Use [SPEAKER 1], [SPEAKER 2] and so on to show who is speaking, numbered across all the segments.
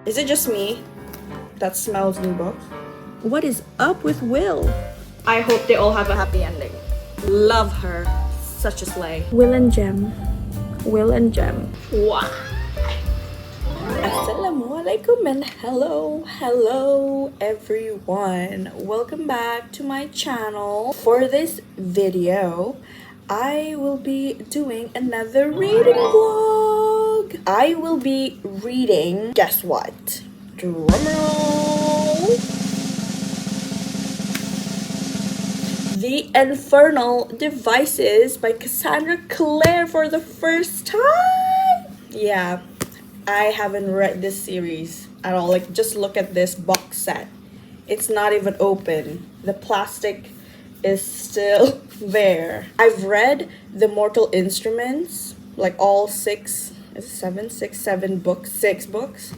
[SPEAKER 1] Is it just me that smells new books?
[SPEAKER 2] What is up with Will?
[SPEAKER 1] I hope they all have a happy ending. Love her. Such a slay.
[SPEAKER 2] Will and Gem. Will and Gem.
[SPEAKER 1] Wow. Assalamualaikum and hello everyone. Welcome back to my channel. For this video, I will be doing another reading vlog. I will be reading, guess what? Drumroll. The Infernal Devices by Cassandra Clare for the first time. Yeah, I haven't read this series at all. Like, just look at this box set. It's not even open. The plastic is still there. I've read the Mortal Instruments, like all six books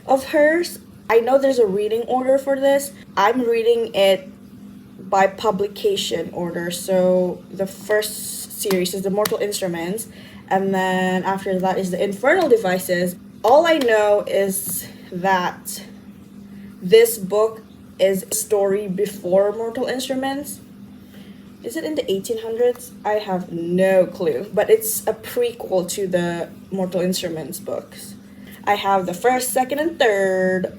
[SPEAKER 1] of hers. I know there's a reading order for this. I'm reading it by publication order. So the first series is the Mortal Instruments, and then after that is the Infernal Devices. All I know is that this book is a story before Mortal Instruments. Is it in the 1800s? I have no clue, but it's a prequel to the Mortal Instruments books. I have the first, second, and third.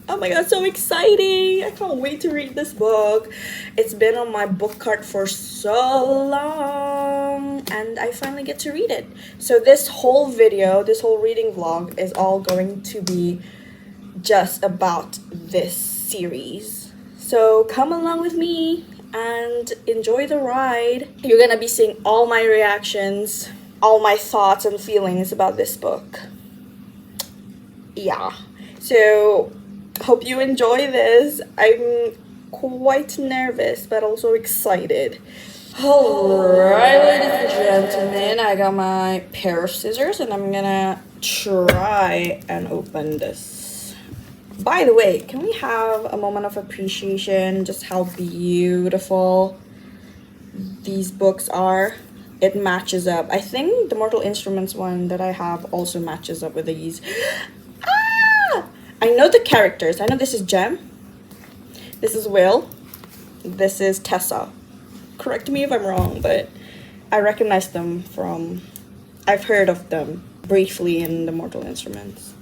[SPEAKER 1] Oh my god, so exciting! I can't wait to read this book. It's been on my book cart for so long, and I finally get to read it. So this whole video, this whole reading vlog is all going to be just about this series. So come along with me and enjoy the ride. You're gonna be seeing all my reactions, all my thoughts and feelings about this book. Yeah, so hope you enjoy this. I'm quite nervous, but also excited. Alright, ladies and gentlemen, I got my pair of scissors and I'm gonna try and open this. By the way, can we have a moment of appreciation just how beautiful these books are? It matches up. I think the Mortal Instruments one that I have also matches up with these. I know the characters. I know this is Gem. This is Will. This is Tessa. Correct me if I'm wrong, but I recognize them from... I've heard of them briefly in the Mortal Instruments.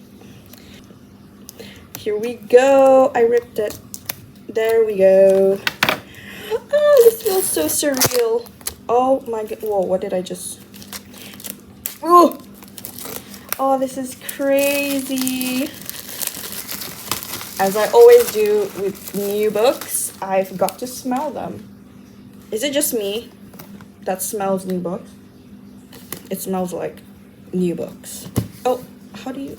[SPEAKER 1] Here we go. I ripped it. There we go. Oh, this feels so surreal. Oh my god. Whoa, what did I just... Oh, this is crazy. As I always do with new books, I've got to smell them. Is it just me that smells new books? It smells like new books. Oh, how do you...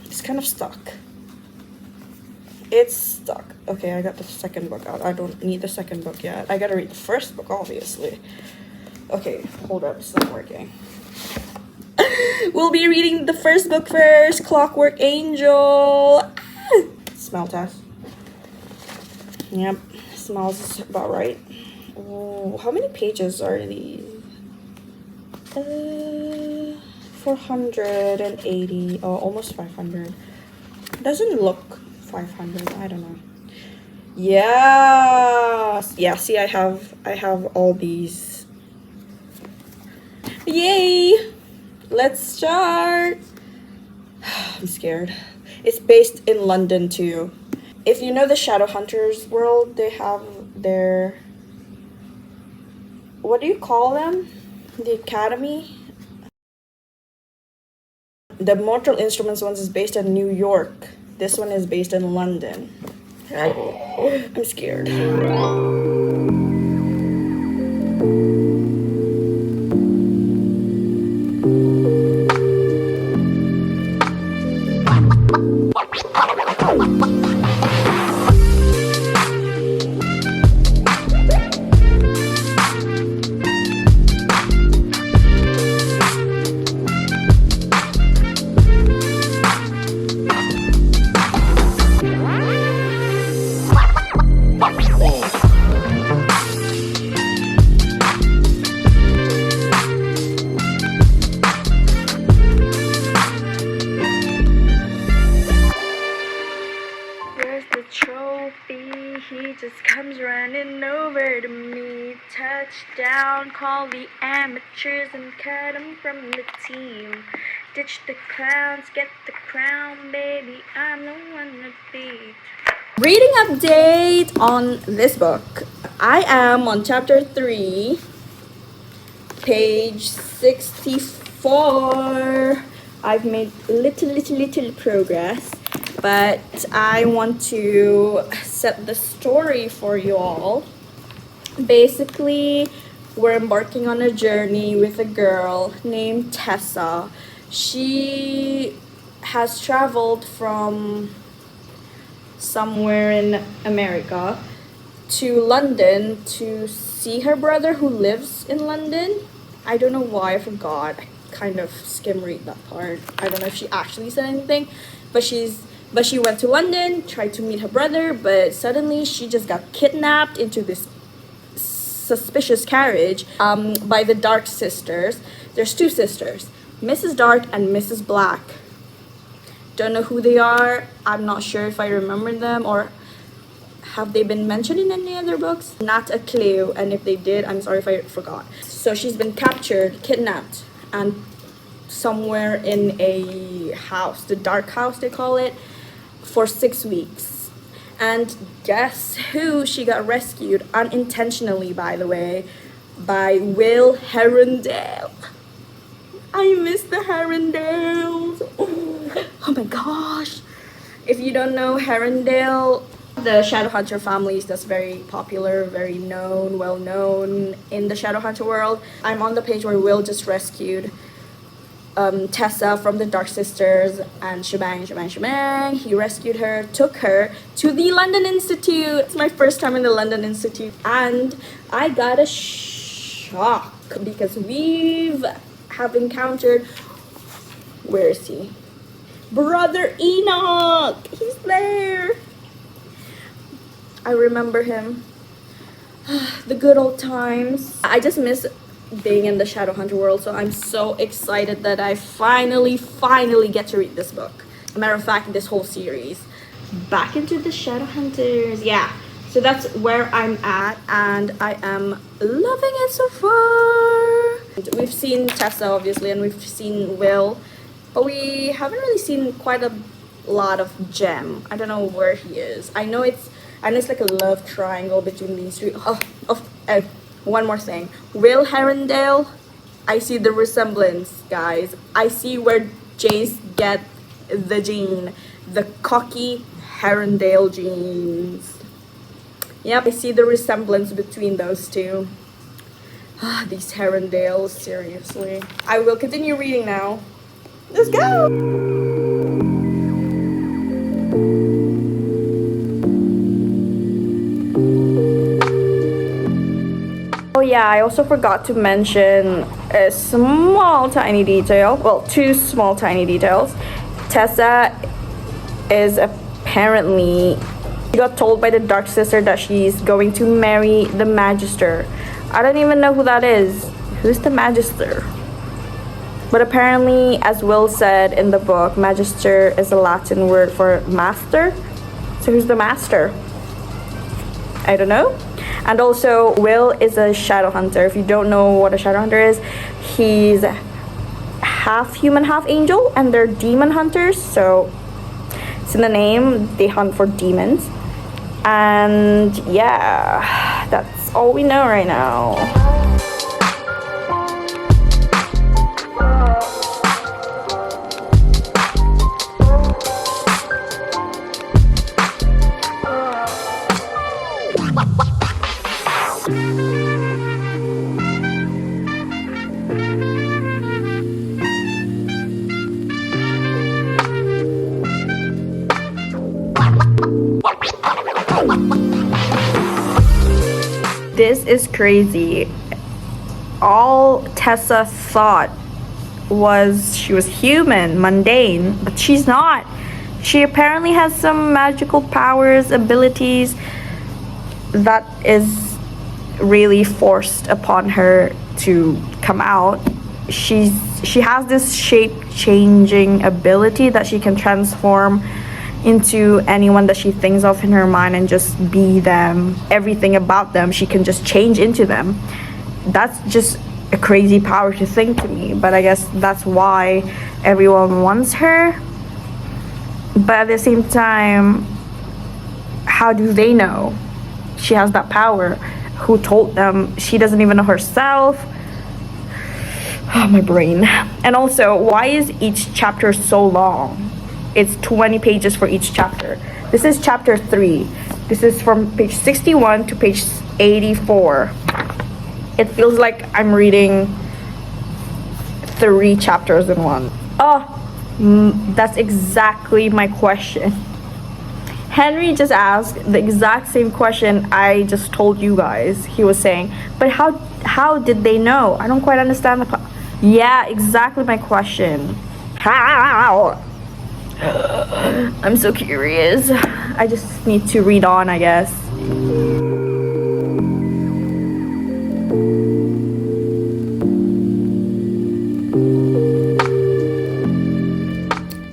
[SPEAKER 1] it's kind of stuck. It's stuck. Okay, I got the second book out. I don't need the second book yet. I gotta read the first book, obviously. Okay, hold up, it's not working. We'll be reading the first book first, Clockwork Angel. Smell test. Yep, smells about right. Oh, how many pages are these? 480. Oh, almost 500. Doesn't look 500. I don't know. Yes. Yeah, see, I have all these. Yay! Let's start. I'm scared. It's based in London too. If you know the Shadowhunters world, they have their... What do you call them? The academy? The Mortal Instruments ones is based in New York. This one is based in London. I'm scared.
[SPEAKER 2] touchdown, call the amateurs and cut 'em from the team. Ditch the clowns, get the crown, baby, I'm the one to beat.
[SPEAKER 1] Reading update on this book. I am on chapter 3, page 64. I've made little progress, but I want to set the story for you all. Basically, we're embarking on a journey with a girl named Tessa. She has traveled from somewhere in America to London to see her brother who lives in London. I don't know why, I forgot. I kind of skim read that part. I don't know if she actually said anything, but she went to London, tried to meet her brother, but suddenly she just got kidnapped into this suspicious carriage by the Dark sisters. There's two sisters, Mrs. Dark and Mrs. Black. Don't know who they are. I'm not sure if I remember them or have they been mentioned in any other books? Not a clue, and if they did, I'm sorry if I forgot. So she's been captured, kidnapped, and somewhere in a house, the Dark House they call it, for 6 weeks. And guess who she got rescued, unintentionally by the way, by Will Herondale. I miss the Herondales. Oh my gosh. If you don't know Herondale, the Shadowhunter families that's very popular, very known, well known in the Shadowhunter world. I'm on the page where Will just rescued Tessa from the Dark Sisters and shebang. He rescued her, took her to the London Institute. It's my first time in the London Institute and I got a shock because have encountered, where is he? Brother Enoch! He's there! I remember him. The good old times. I just miss being in the Shadowhunter world, so I'm so excited that I finally get to read this book. As a matter of fact, this whole series. Back into the Shadowhunters. Yeah. So that's where I'm at, and I am loving it so far. We've seen Tessa, obviously, and we've seen Will, but we haven't really seen quite a lot of Jem. I don't know where he is. I know it's like a love triangle between these three. One more thing. Will Herondale, I see the resemblance, guys. I see where Jace get the gene, the cocky Herondale genes. Yep, I see the resemblance between those two. These Herondales, seriously. I will continue reading now. Let's go! Oh yeah, I also forgot to mention a small tiny detail. Well, two small tiny details. Tessa is apparently... She got told by the Dark Sister that she's going to marry the Magister. I don't even know who that is. Who's the Magister? But apparently, as Will said in the book, Magister is a Latin word for master. So who's the master? I don't know. And also, Will is a Shadowhunter. If you don't know what a Shadowhunter is, he's half human, half angel, and they're demon hunters. So it's in the name, they hunt for demons. And yeah, that's all we know right now. This is crazy. All Tessa thought was she was human, mundane, but she's not. She apparently has some magical powers, abilities that is really forced upon her to come out. She has this shape-changing ability that she can transform into anyone that she thinks of in her mind and just be them. Everything about them, she can just change into them. that's just a crazy power to think to me, but I guess that's why everyone wants her. But at the same time, how do they know she has that power? Who told them? She doesn't even know herself. Oh, my brain. And also, why is each chapter so long? It's 20 pages for each chapter. This is chapter 3. This is from page 61 to page 84. It feels like I'm reading 3 chapters in one. Oh, that's exactly my question. Henry just asked the exact same question I just told you guys. He was saying, but how did they know? I don't quite understand the yeah, exactly my question. How? I'm so curious. I just need to read on, I guess.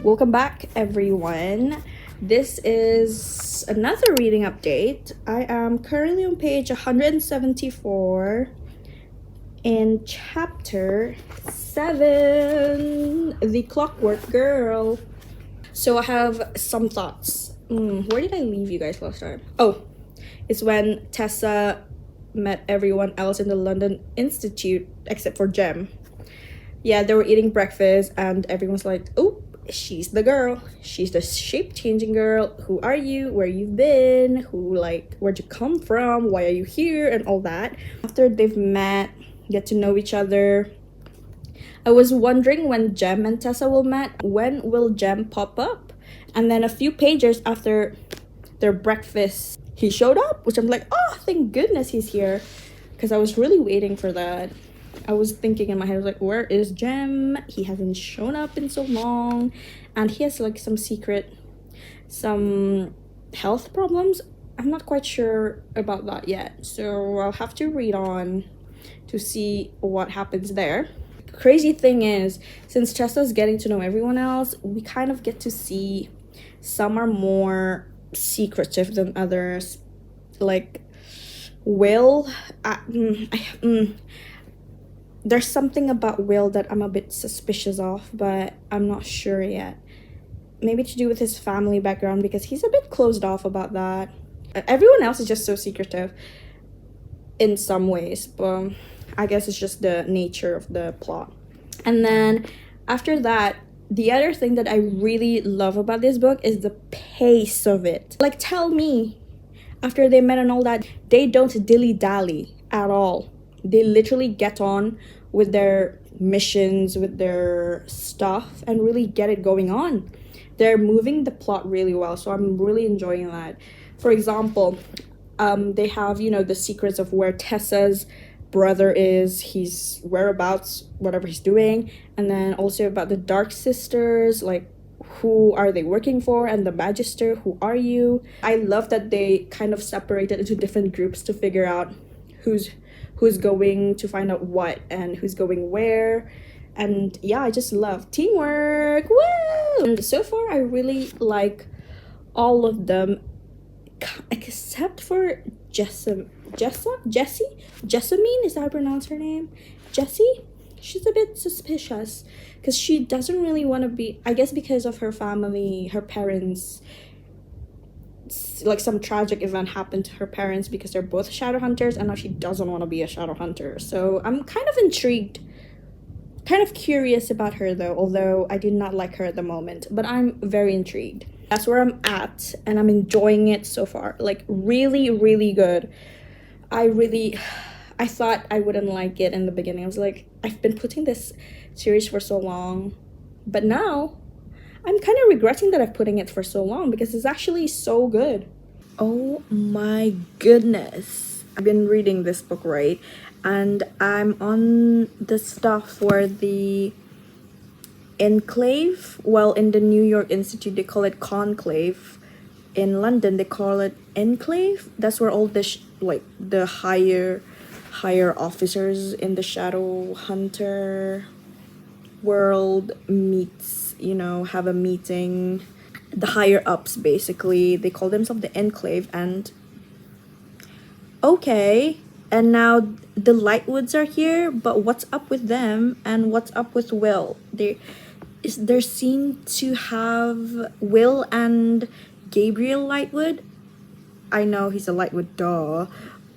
[SPEAKER 1] Welcome back, everyone. This is another reading update. I am currently on page 174 in chapter 7, The Clockwork Girl. So I have some thoughts. Where did I leave you guys last time? Oh, it's when Tessa met everyone else in the London Institute except for Jem. Yeah, they were eating breakfast and everyone's like, oh, she's the girl. She's the shape-changing girl. Who are you? Where you've been? Where'd you come from? Why are you here? And all that. After they've met, get to know each other, I was wondering when Jem and Tessa will meet. When will Jem pop up? And then a few pages after their breakfast, he showed up, which I'm like, oh, thank goodness he's here. Because I was really waiting for that. I was thinking in my head, I was like, where is Jem? He hasn't shown up in so long. And he has like some health problems. I'm not quite sure about that yet. So I'll have to read on to see what happens there. Crazy thing is, since Tessa's getting to know everyone else, we kind of get to see some are more secretive than others. Like Will, there's something about Will that I'm a bit suspicious of, but I'm not sure yet. Maybe to do with his family background, because he's a bit closed off about that. Everyone else is just so secretive in some ways, but I guess it's just the nature of the plot. And then after that, the other thing that I really love about this book is the pace of it. Like, tell me, after they met and all that, they don't dilly-dally at all. They literally get on with their missions, with their stuff, and really get it going on. They're moving the plot really well, so I'm really enjoying that. For example, they have, the secrets of where Tessa's brother is, his whereabouts, whatever he's doing, and then also about the Dark Sisters, like who are they working for, and the Magister, who are you? I love that they kind of separated into different groups to figure out who's going to find out what and who's going where. And yeah, I just love teamwork. Woo! And so far I really like all of them except for Jessamine, is that how I pronounce her name? Jessie? She's a bit suspicious because she doesn't really want to be, I guess because of her family, her parents, like some tragic event happened to her parents because they're both shadow hunters, and now she doesn't want to be a shadow hunter. So I'm kind of intrigued, kind of curious about her though, although I do not like her at the moment, but I'm very intrigued. That's where I'm at, and I'm enjoying it so far. Like, really, really good. I thought I wouldn't like it in the beginning. I was like, I've been putting this series for so long, but now I'm kind of regretting that I'm putting it for so long because it's actually so good. Oh my goodness. I've been reading this book, right? And I'm on the stuff for the Enclave. Well, in the New York Institute, they call it Conclave. In London, they call it Enclave. That's where all the the higher officers in the shadow hunter world meets, have a meeting. The higher ups, basically, they call themselves the Enclave. And okay, And now the Lightwoods are here, but what's up with them and what's up with Will? There seem to have Will and Gabriel Lightwood. I know he's a Lightwood, duh,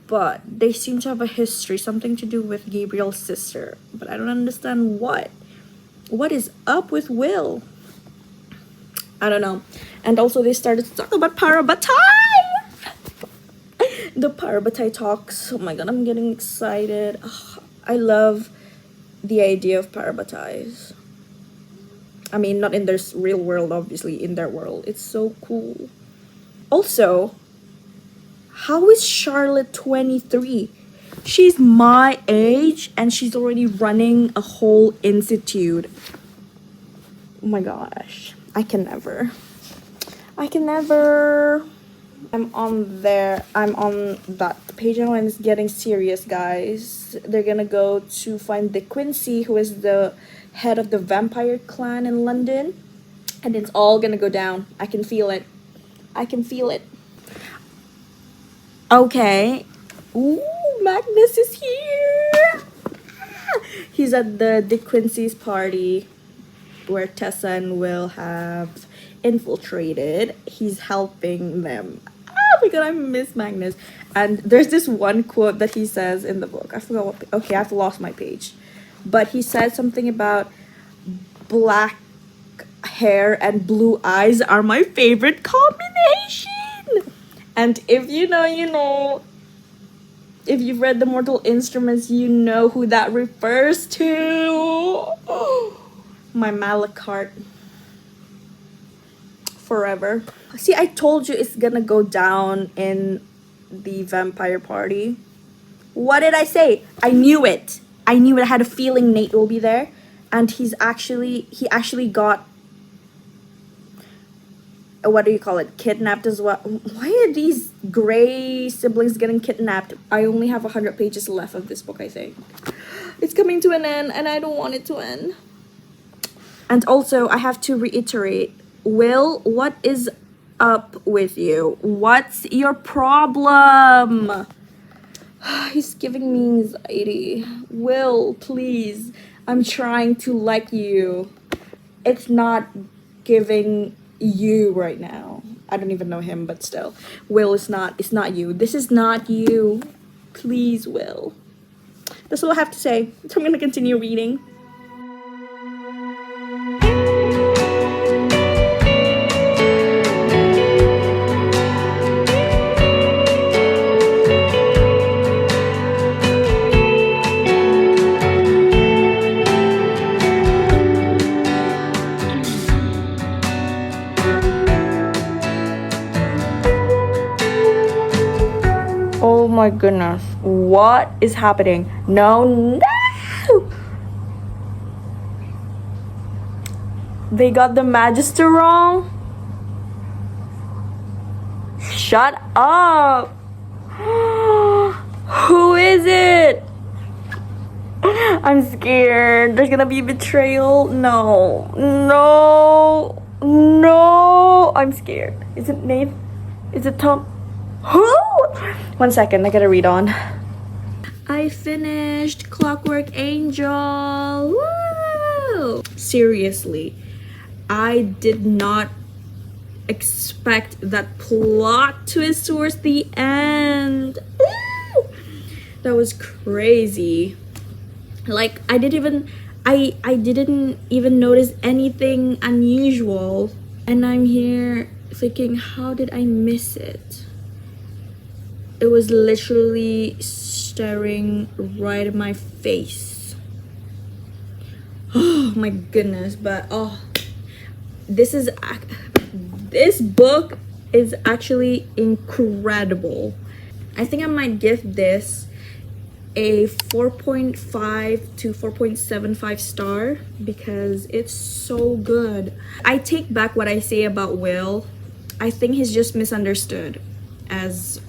[SPEAKER 1] but they seem to have a history, something to do with Gabriel's sister, but I don't understand what. What is up with Will? I don't know. And also they started to talk about Parabatai! The Parabatai talks. Oh my god, I'm getting excited. Ugh, I love the idea of Parabatais. I mean, not in their real world, obviously, in their world. It's so cool. Also, how is Charlotte 23? She's my age and she's already running a whole institute. Oh my gosh. I can never. I'm on that page now and it's getting serious, guys. They're gonna go to find the Quincy, who is the head of the vampire clan in London. And it's all gonna go down. I can feel it. Okay. Ooh, Magnus is here. He's at the De Quincy's party where Tessa and Will have infiltrated. He's helping them. Oh my god, I miss Magnus. And there's this one quote that he says in the book. I forgot what. Okay, I've lost my page. But he said something about black hair and blue eyes are my favorite combination. And if you know, you know. If you've read The Mortal Instruments, you know who that refers to. My Malachart. Forever. See, I told you it's gonna go down in the vampire party. What did I say? I knew it. I had a feeling Nate will be there. And he actually got, what do you call it, kidnapped as well. Why are these gray siblings getting kidnapped? I only have 100 pages left of this book, I think. It's coming to an end and I don't want it to end. And also, I have to reiterate, Will, what is up with you? What's your problem? He's giving me anxiety. Will, please. I'm trying to like you. It's not giving you right now. I don't even know him, but still. Will, it's not you. This is not you. Please, Will. That's all I have to say. So I'm gonna continue reading. Oh my goodness. What is happening? No. They got the Magister wrong? Shut up. Who is it? I'm scared. There's gonna be betrayal. No. I'm scared. Is it Nate? Is it Tom? Who? 1 second, I gotta read on. I finished Clockwork Angel. Woo! Seriously, I did not expect that plot twist towards the end. Woo! That was crazy. Like, I didn't even notice anything unusual, and I'm here thinking, how did I miss it? It was literally staring right at my face. Oh my goodness. But this book is actually incredible. I think I might give this a 4.5 to 4.75 star because it's so good. I take back what I say about Will. I think he's just misunderstood, as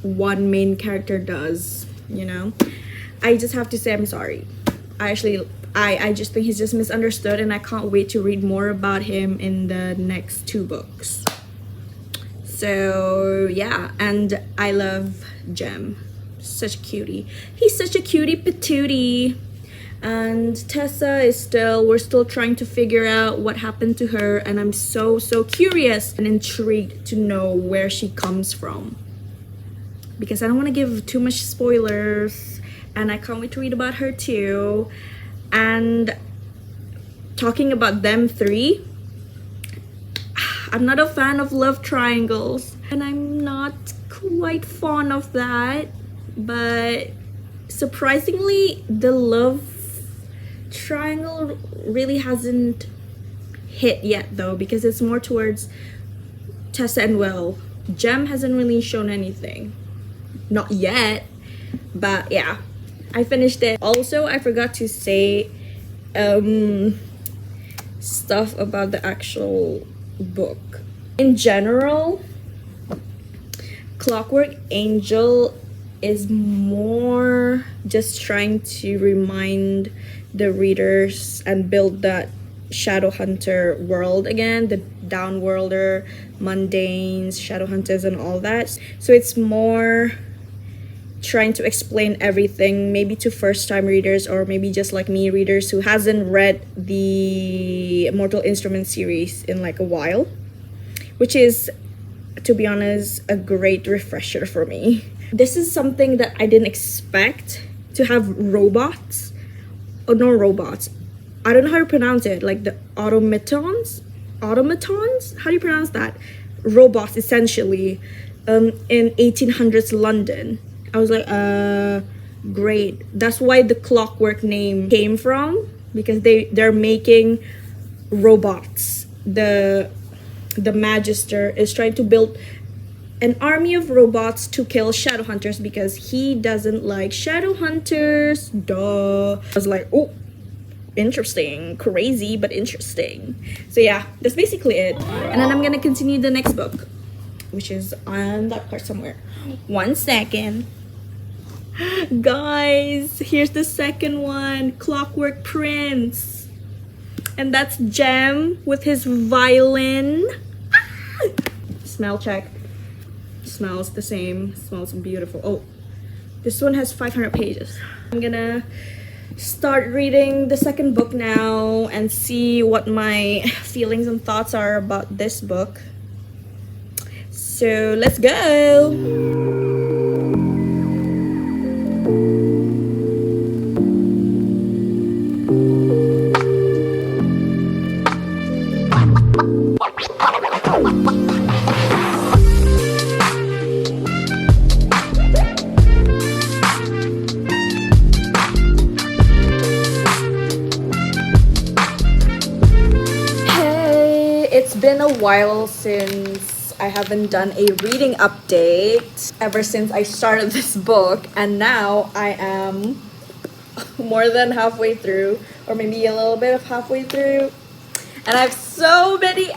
[SPEAKER 1] one main character does, you know. I just have to say I'm sorry. I just think he's just misunderstood, and I can't wait to read more about him in the next 2 books. So yeah, and I love Jem. such a cutie. He's such a cutie patootie. And Tessa is still, we're still trying to figure out what happened to her, and I'm so curious and intrigued to know where she comes from, because I don't want to give too much spoilers, and I can't wait to read about her too. And talking about them three, I'm not a fan of love triangles, and I'm not quite fond of that, but surprisingly the love triangle really hasn't hit yet though, because it's more towards Tessa and Will. Jem hasn't really shown anything, not yet, but yeah, I finished it. Also, I forgot to say stuff about the actual book. In general, Clockwork Angel is more just trying to remind the readers and build that Shadowhunter world again, the downworlder, mundanes, Shadowhunters and all that. So it's more trying to explain everything, maybe to first-time readers, or maybe just like me, readers who hasn't read the Mortal Instruments series in like a while, which is, to be honest, a great refresher for me. This is something that I didn't expect, to have robots. Oh, no, robots. I don't know how to pronounce it. Like the automatons? Automatons? How do you pronounce that? Robots, essentially, in 1800s London. I was like, great. That's why the Clockwork name came from, because they're making robots. The Magister is trying to build an army of robots to kill Shadowhunters because he doesn't like Shadowhunters. Duh. I was like, oh, interesting. Crazy, but interesting. So yeah, that's basically it. And then I'm gonna continue the next book, which is on that part somewhere. 1 second. Guys, here's the second one, Clockwork Prince. And that's Jem with his violin. Ah! Smell check. Smells the same, smells beautiful. Oh, this one has 500 pages. I'm gonna start reading the second book now and see what my feelings and thoughts are about this book. So let's go. It's been a while since I haven't done a reading update, ever since I started this book, and now I am more than halfway through, or maybe a little bit of halfway through, and I have so many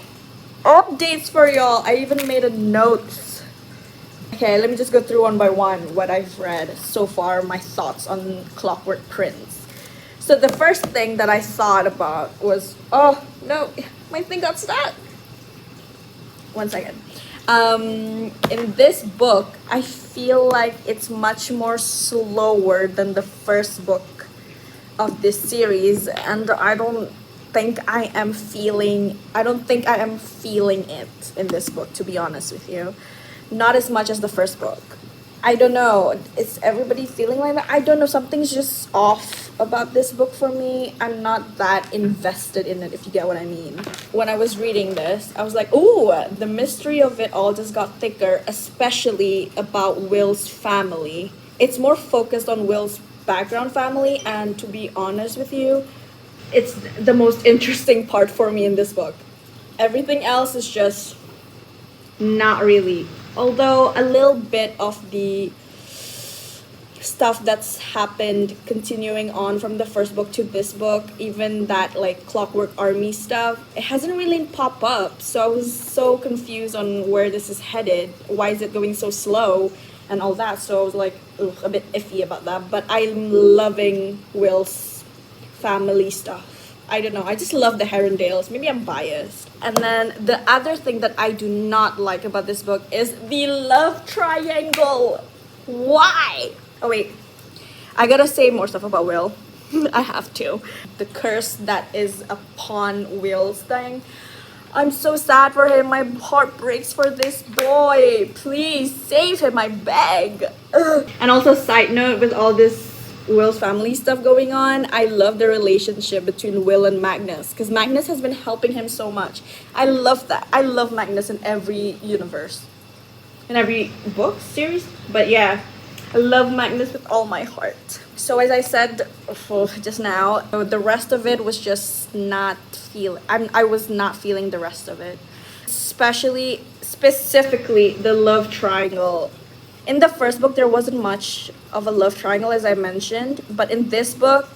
[SPEAKER 1] updates for y'all. I even made a note. Okay, let me just go through one by one what I've read so far, my thoughts on Clockwork Prince. So the first thing that I thought about was, oh no, my thing got stuck. 1 second. In this book, I feel like it's much more slower than the first book of this series, and I don't think I am feeling it in this book, to be honest with you. Not as much as the first book. I don't know. Is everybody feeling like that? I don't know. Something's just off about this book for me. I'm not that invested in it, if you get what I mean. When I was reading this, I was like, ooh, the mystery of it all just got thicker, especially about Will's family. It's more focused on Will's background family, and to be honest with you, it's the most interesting part for me in this book. Everything else is just not really. Although a little bit of the stuff that's happened continuing on from the first book to this book, even that like Clockwork Army stuff, it hasn't really popped up. So I was so confused on where this is headed. Why is it going so slow and all that? So I was like, ugh, a bit iffy about that. But I'm loving Will's family stuff. I don't know, I just love the Herondales. Maybe I'm biased. And then the other thing that I do not like about this book is the love triangle. Why? Oh wait, I gotta say more stuff about Will. I have to. The curse that is upon Will's thing. I'm so sad for him. My heart breaks for this boy. Please save him, I beg. Ugh. And also, side note, with all this Will's family stuff going on, I love the relationship between Will and Magnus because Magnus has been helping him so much. I love that. I love Magnus in every universe, in every book series. But yeah, I love Magnus with all my heart. So as I said just now, the rest of it was just not I was not feeling the rest of it. Specifically, the love triangle. In the first book, there wasn't much of a love triangle, as I mentioned. But in this book,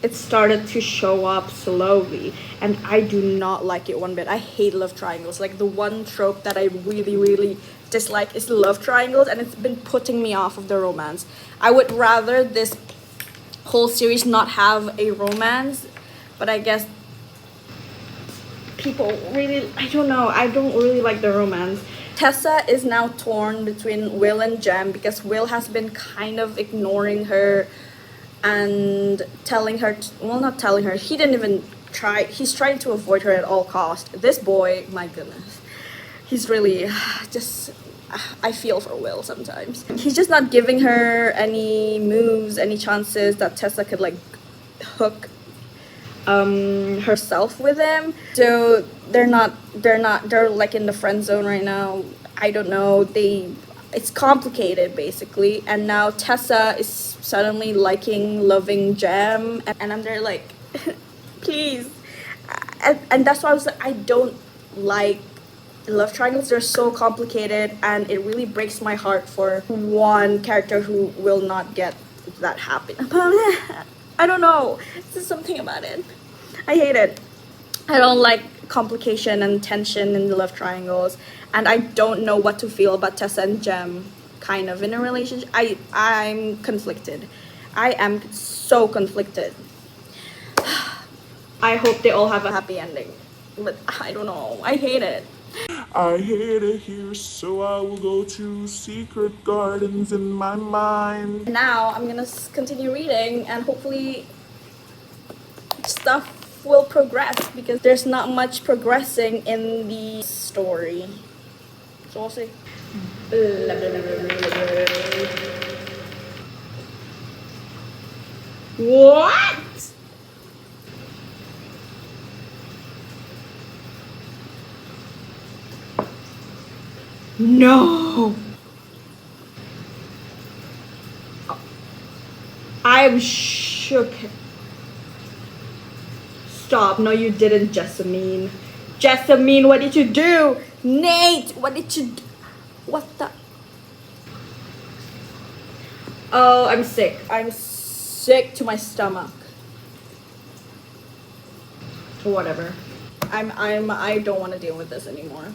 [SPEAKER 1] it started to show up slowly. And I do not like it one bit. I hate love triangles. Like, the one trope that I really, really dislike is love triangles. And it's been putting me off of the romance. I would rather this whole series not have a romance. But I guess people really, I don't know, I don't really like the romance. Tessa is now torn between Will and Jem because Will has been kind of ignoring her and telling her, well, not telling her, he didn't even try, he's trying to avoid her at all cost. This boy, my goodness, he's really just, I feel for Will sometimes. He's just not giving her any moves, any chances that Tessa could like hook herself with him. So they're like in the friend zone right now. I don't know, it's complicated basically. And now Tessa is suddenly loving Jem, and I'm there like please. And that's why I was like, I don't like love triangles. They're so complicated and it really breaks my heart for one character who will not get that happy. I don't know. There's something about it. I hate it. I don't like complication and tension in the love triangles. And I don't know what to feel about Tessa and Jem kind of in a relationship. I'm conflicted. I am so conflicted. I hope they all have a happy ending. But I don't know. I hate it.
[SPEAKER 3] I hate it here, so I will go to secret gardens in my mind.
[SPEAKER 1] Now I'm gonna continue reading and hopefully stuff will progress because there's not much progressing in the story. So we'll see. What? No! I'm shook. Stop. No, you didn't, Jessamine. Jessamine, what did you do? Nate, what did you do? What the? Oh, I'm sick. I'm sick to my stomach. Whatever. I don't want to deal with this anymore.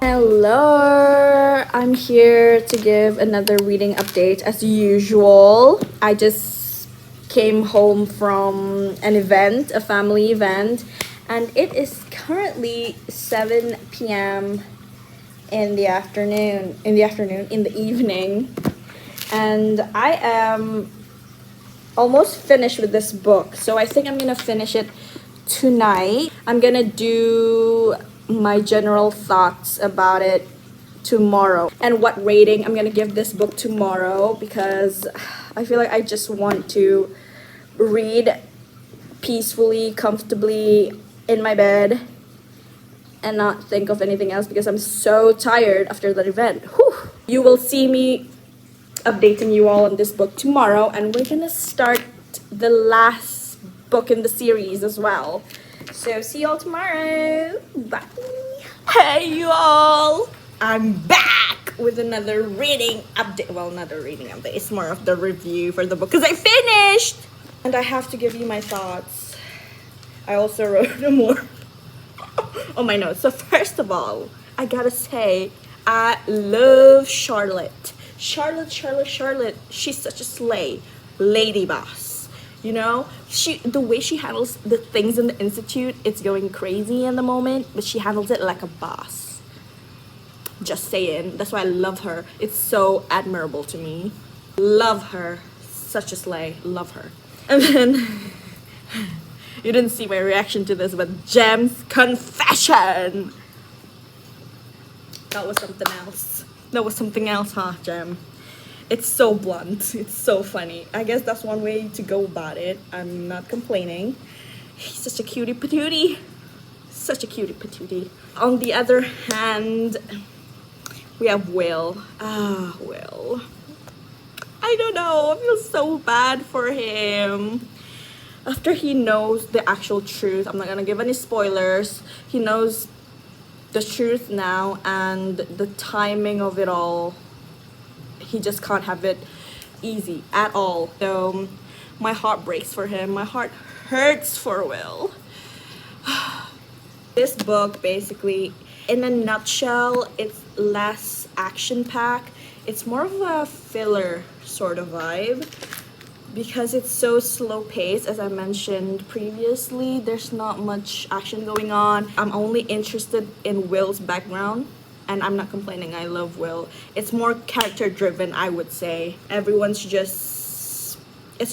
[SPEAKER 1] Hello, I'm here to give another reading update as usual. I just came home from an event, a family event, and it is currently 7 p.m. in the evening, and I am almost finished with this book, so I think I'm gonna finish it tonight. I'm gonna do my general thoughts about it tomorrow and what rating I'm gonna give this book tomorrow, because I feel like I just want to read peacefully, comfortably in my bed and not think of anything else because I'm so tired after that event. Whew. You will see me updating you all on this book tomorrow, and we're gonna start the last book in the series as well. So see y'all tomorrow. Bye. Hey you all, I'm back with another reading update. Well, not a reading update, it's more of the review for the book because I finished and I have to give you my thoughts. I also wrote more on my notes. So first of all, I gotta say, I love Charlotte. Charlotte. She's such a slay lady boss. You know, the way she handles the things in the institute, it's going crazy in the moment, but she handles it like a boss. Just saying. That's why I love her. It's so admirable to me. Love her. Such a slay. Love her. And then you didn't see my reaction to this, but Jem's confession. That was something else. That was something else, huh, Jem? It's so blunt. It's so funny. I guess that's one way to go about it. I'm not complaining. He's such a cutie patootie. Such a cutie patootie. On the other hand, we have Will. Will. I don't know. I feel so bad for him. After he knows the actual truth, I'm not gonna give any spoilers. He knows the truth now and the timing of it all. He just can't have it easy at all. So my heart breaks for him. My heart hurts for Will. This book, basically, in a nutshell, it's less action-packed. It's more of a filler sort of vibe because it's so slow-paced. As I mentioned previously, there's not much action going on. I'm only interested in Will's background, and I'm not complaining. I love Will. It's more character-driven, I would say. It's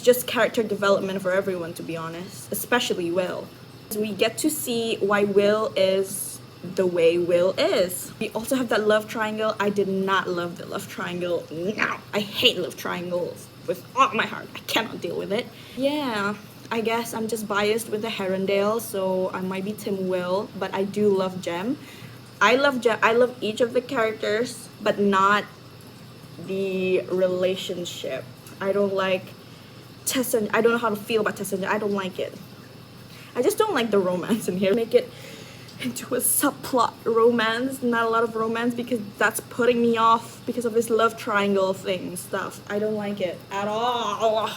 [SPEAKER 1] just character development for everyone, to be honest, especially Will. We get to see why Will is the way Will is. We also have that love triangle. I did not love the love triangle. No, I hate love triangles with all my heart. I cannot deal with it. Yeah, I guess I'm just biased with the Herondale, so I might be Team Will, but I do love Jem. I love each of the characters, but not the relationship. I don't like Tessa. I don't know how to feel about Tessa. I don't like it. I just don't like the romance in here. Make it into a subplot romance, not a lot of romance, because that's putting me off because of this love triangle thing stuff. I don't like it at all.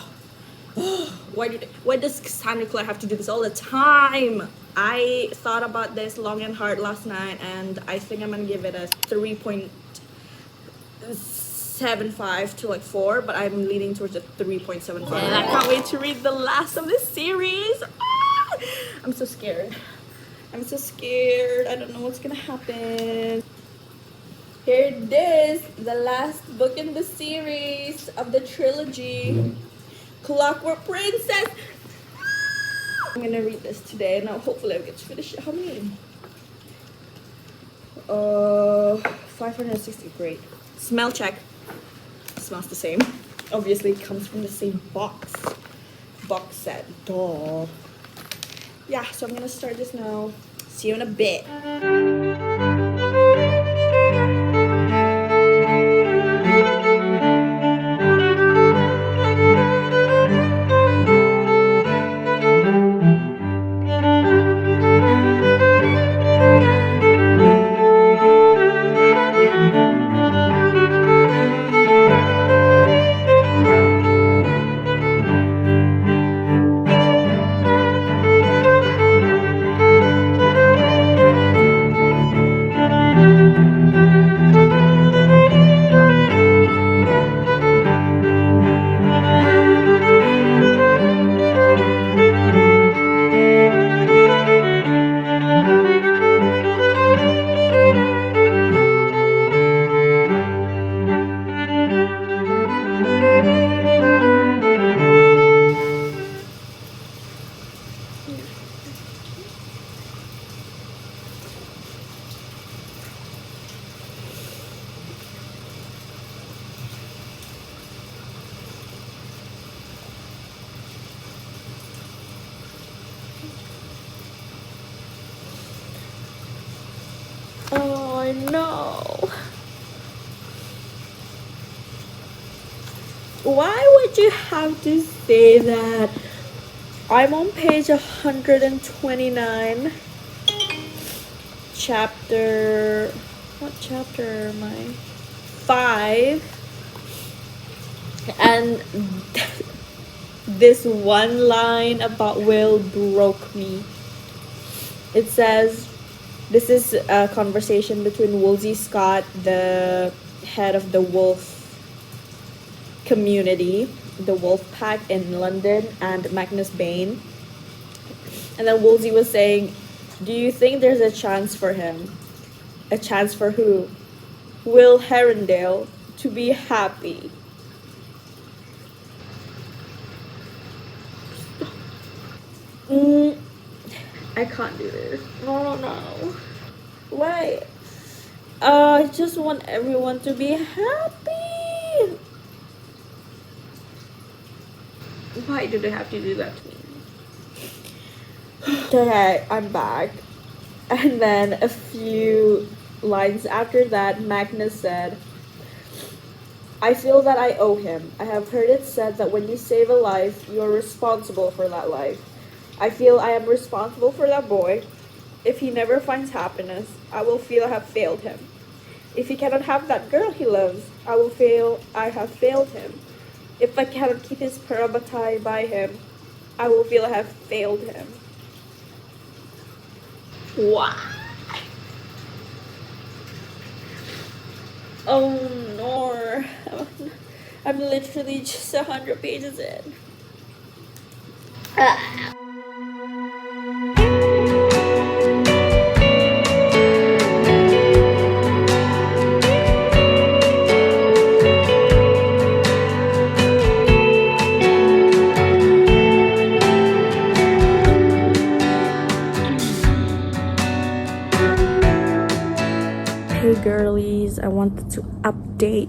[SPEAKER 1] Why does Cassandra Clare have to do this all the time? I thought about this long and hard last night, and I think I'm gonna give it a 3.75 to like 4, but I'm leaning towards a 3.75. And I can't wait to read the last of this series. I'm so scared. I'm so scared. I don't know what's gonna happen. Here it is, the last book in the series of the trilogy, Clockwork Princess. I'm gonna read this today, and hopefully I'll get to finish it. How many? 560. Great. Smell check. Smells the same. Obviously, it comes from the same box set. Duh. Yeah, so I'm gonna start this now. See you in a bit. Oh no. Why would you have to say that? I'm on page 129. Chapter. What chapter am I? 5. And this one line about Will broke me. It says this is a conversation between Woolsey Scott, the head of the wolf community, the wolf pack in London, and Magnus Bane. And then Woolsey was saying, do you think there's a chance for him? A chance for who? Will Herondale to be happy. I can't do this. No, no. Why? I just want everyone to be happy. Why do they have to do that to me? Okay, I'm back. And then a few lines after that, Magnus said, I feel that I owe him. I have heard it said that when you save a life, you are responsible for that life. I feel I am responsible for that boy. If he never finds happiness, I will feel I have failed him. If he cannot have that girl he loves, I will feel I have failed him. If I cannot keep his parabatai by him, I will feel I have failed him. Why? Oh no. I'm literally just 100 pages in. Hey girlies, I wanted to update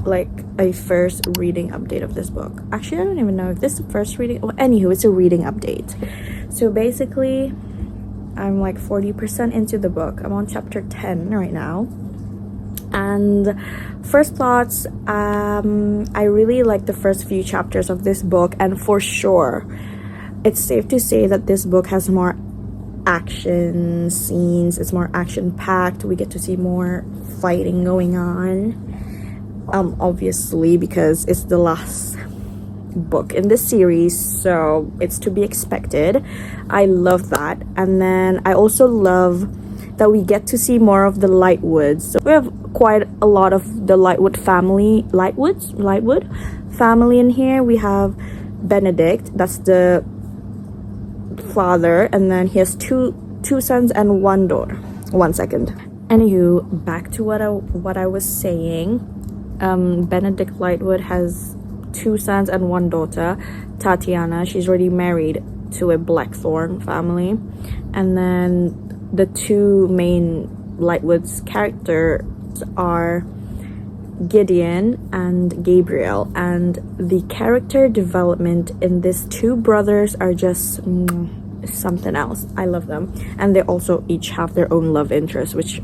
[SPEAKER 1] like a first reading update of this book. Actually, I don't even know if this is the first reading. Well, anywho, it's a reading update. So basically, I'm like 40% into the book. I'm on chapter 10 right now. And first thoughts, I really like the first few chapters of this book, and for sure, it's safe to say that this book has more action scenes. It's more action packed. We get to see more fighting going on. Obviously, because it's the last book in the series, so it's to be expected. I love that. And then I also love that we get to see more of the Lightwoods. So we have quite a lot of the Lightwood family in here. We have Benedict, that's the father, and then he has two sons and one daughter. 1 second. Anywho, back to what I was saying. Benedict Lightwood has 2 sons and 1 daughter, Tatiana. She's already married to a Blackthorn family. And then the 2 main Lightwood's characters are Gideon and Gabriel, and the character development in these 2 brothers are just something else. I love them, and they also each have their own love interests, which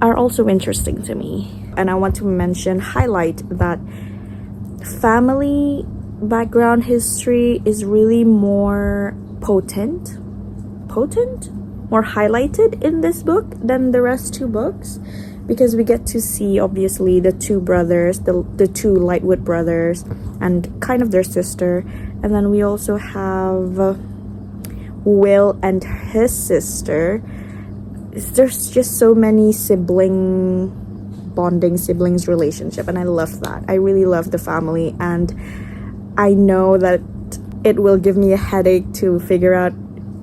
[SPEAKER 1] are also interesting to me. And I want to highlight that family background history is really more more highlighted in this book than the rest 2 books, because we get to see obviously the 2 brothers, the 2 Lightwood brothers, and kind of their sister. And then we also have Will and his sister. There's just so many siblings relationship, and I love that. I really love the family, and I know that it will give me a headache to figure out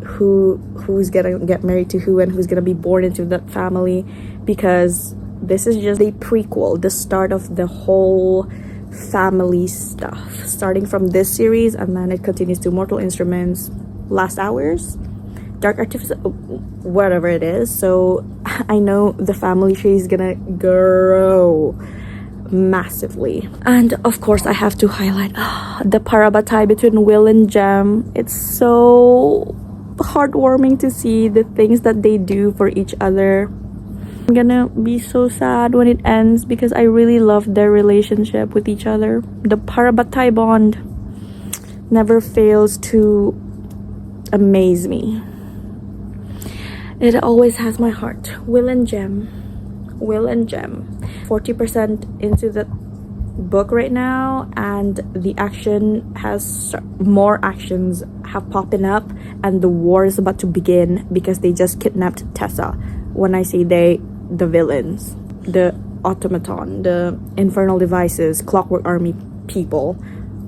[SPEAKER 1] who's gonna get married to who and who's gonna be born into that family, because this is just a prequel, the start of the whole family stuff, starting from this series, and then it continues to Mortal Instruments, Last Hours, Dark Artifice, whatever it is. So I know the family tree is gonna grow massively. And of course I have to highlight the parabatai between Will and Jem. It's so heartwarming to see the things that they do for each other. I'm gonna be so sad when it ends, because I really love their relationship with each other. The parabatai bond never fails to amaze me. It always has my heart. Will and Jem. 40% into the book right now, and the action has more actions have popping up, and the war is about to begin because they just kidnapped Tessa. When I say they, the villains, the automaton, the infernal devices, clockwork army people,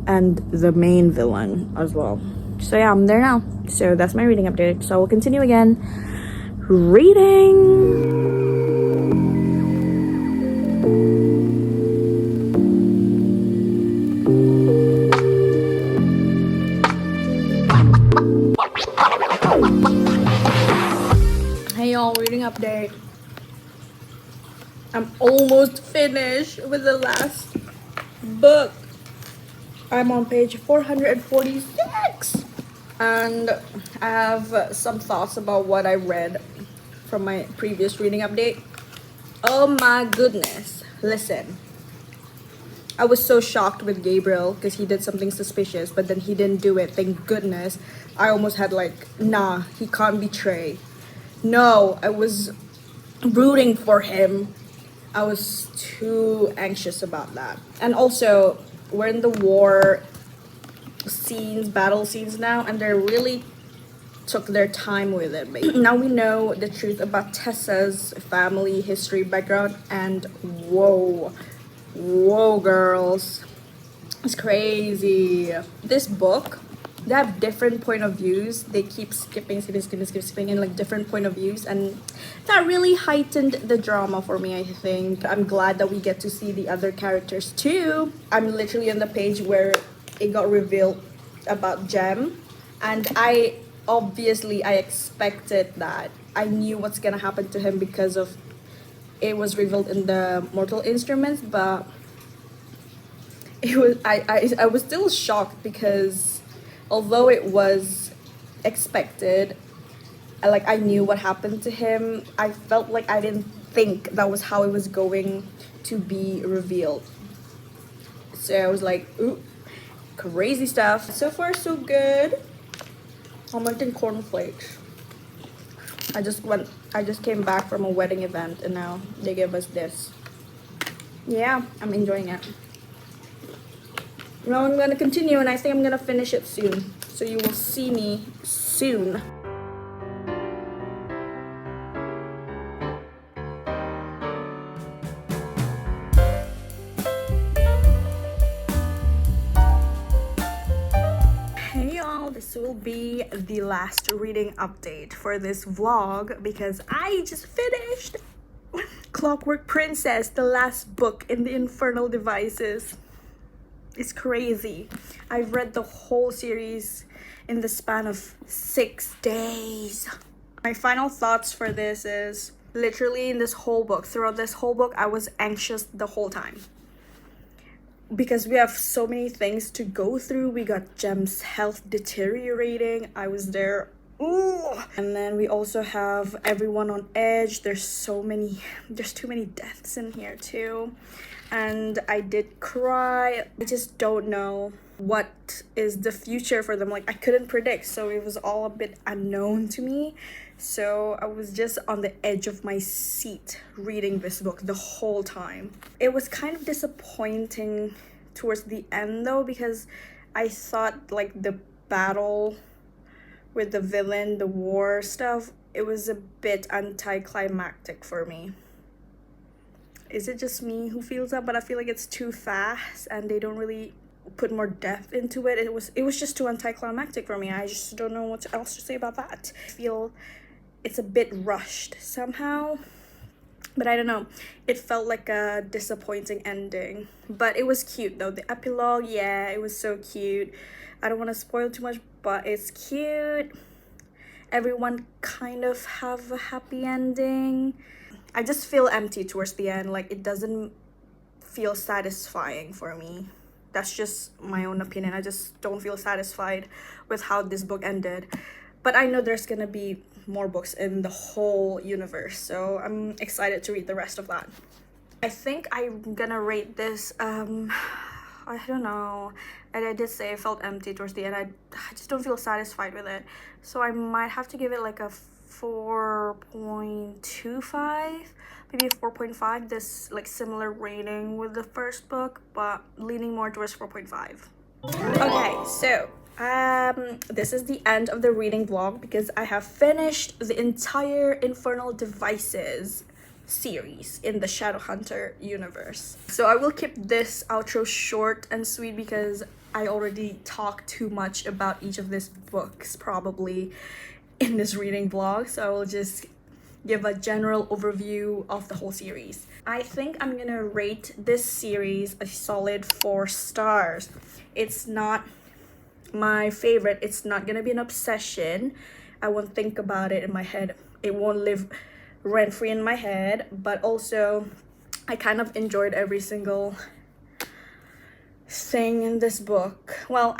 [SPEAKER 1] and the main villain as well. So yeah, I'm there now. So that's my reading update. So we'll continue again. Reading. Hey y'all, reading update. I'm almost finished with the last book. I'm on page 446, and I have some thoughts about what I read from my previous reading update. Oh my goodness. Listen, I was so shocked with Gabriel because he did something suspicious, but then he didn't do it. Thank goodness. I almost had like, nah, he can't betray. No, I was rooting for him. I was too anxious about that. And also, we're in the war scenes, battle scenes now, and they really took their time with it. Now we know the truth about Tessa's family history background, and whoa, girls, it's crazy. This book, they have different point of views. They keep skipping in like different point of views, and that really heightened the drama for me. I think I'm glad that we get to see the other characters too. I'm literally on the page where it got revealed about Jem, and I expected that. I knew what's gonna happen to him because of it was revealed in the Mortal Instruments, but it was I was still shocked because although it was expected, I knew what happened to him, I felt like I didn't think that was how it was going to be revealed. So I was like, ooh, crazy stuff. So far so good. I'm eating cornflakes. I just came back from a wedding event and now they gave us this. Yeah, I'm enjoying it. Now I'm gonna continue, and I think I'm gonna finish it soon. So you will see me soon. Hey y'all, this will be the last reading update for this vlog because I just finished Clockwork Princess, the last book in the Infernal Devices. It's crazy. I've read the whole series in the span of 6 days. My final thoughts for this is literally in this whole book, throughout this whole book, I was anxious the whole time. Because we have so many things to go through. We got Jem's health deteriorating. I was there. Ooh. And then we also have everyone on edge. There's too many deaths in here too. And I did cry. I just don't know what is the future for them. Like, I couldn't predict, so it was all a bit unknown to me. So I was just on the edge of my seat reading this book the whole time. It was kind of disappointing towards the end though, because I thought like the battle with the villain, the war stuff, it was a bit anticlimactic for me. Is it just me who feels that? But I feel like it's too fast and they don't really put more depth into it. It was just too anticlimactic for me. I just don't know what else to say about that. I feel it's a bit rushed somehow, but I don't know. It felt like a disappointing ending, but it was cute though. The epilogue, yeah, it was so cute. I don't want to spoil too much, but it's cute. Everyone kind of have a happy ending. I just feel empty towards the end. Like, it doesn't feel satisfying for me. That's just my own opinion. I just don't feel satisfied with how this book ended. But I know there's gonna be more books in the whole universe, so I'm excited to read the rest of that. I think I'm gonna rate this, I don't know. And I did say I felt empty towards the end. I just don't feel satisfied with it. So I might have to give it like a 4.25, maybe 4.5. This like similar rating with the first book, but leaning more towards 4.5. Okay, so this is the end of the reading vlog because I have finished the entire Infernal Devices series in the Shadowhunter universe. So I will keep this outro short and sweet because I already talked too much about each of these books probably in this reading vlog, so I will just give a general overview of the whole series. I think I'm gonna rate this series a solid 4 stars. It's not my favorite, it's not gonna be an obsession. I won't think about it in my head, it won't live rent-free in my head, but also I kind of enjoyed every single thing in this book. Well,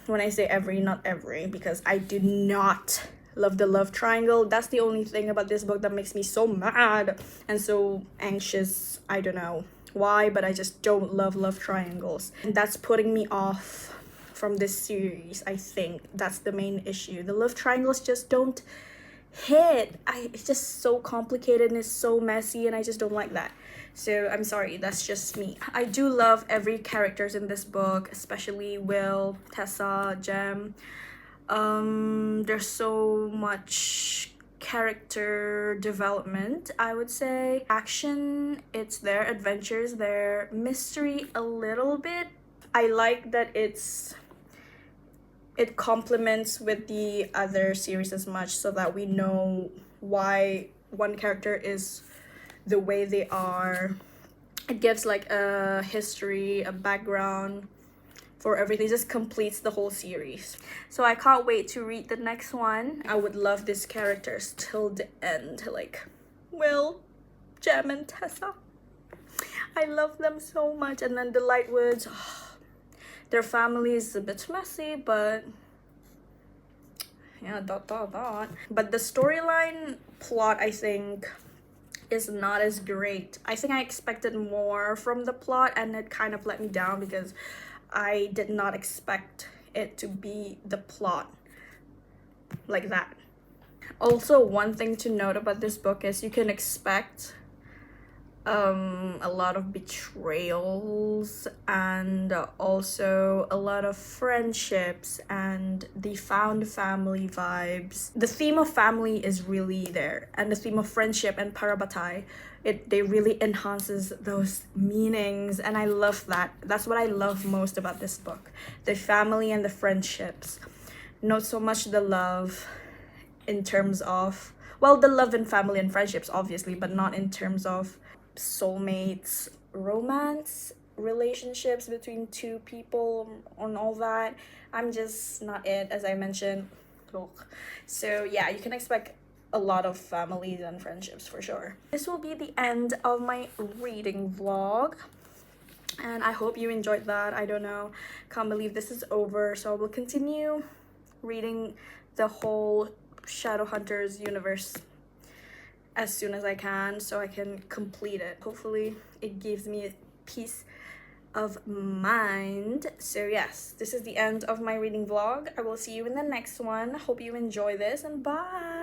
[SPEAKER 1] when I say every, not every, because I do not love the love triangle. That's the only thing about this book that makes me so mad and so anxious. I don't know why, but I just don't love love triangles, and that's putting me off from this series. I think that's the main issue. The love triangles just don't hit. It's just so complicated and it's so messy, and I just don't like that. So I'm sorry, that's just me. I do love every characters in this book, especially Will, Tessa, Jem. There's so much character development, I would say. Action, it's there. Adventures there. Mystery, a little bit. I like that it complements with the other series as much, so that we know why one character is the way they are. It gives like a history, a background for everything. It just completes the whole series. So I can't wait to read the next one. I would love these characters till the end, like Will, Jem, and Tessa. I love them so much. And then the Lightwoods, their family is a bit messy, but yeah, dot. But the storyline plot, I think, is not as great. I think I expected more from the plot, and it kind of let me down because I did not expect it to be the plot like that. Also, one thing to note about this book is you can expect a lot of betrayals, and also a lot of friendships and the found family vibes. The theme of family is really there, and the theme of friendship and parabatai, they really enhances those meanings, and I love that. That's what I love most about this book, the family and the friendships. Not so much the love in terms of, well, the love in family and friendships obviously, but not in terms of soulmates, romance, relationships between two people and all that. I'm just not it, as I mentioned. So yeah, you can expect a lot of families and friendships for sure. This will be the end of my reading vlog, and I hope you enjoyed that. I don't know, can't believe this is over, so I will continue reading the whole Shadowhunters universe as soon as I can, so I can complete it. Hopefully it gives me a peace of mind. So yes, this is the end of my reading vlog. I will see you in the next one. Hope you enjoy this, and bye.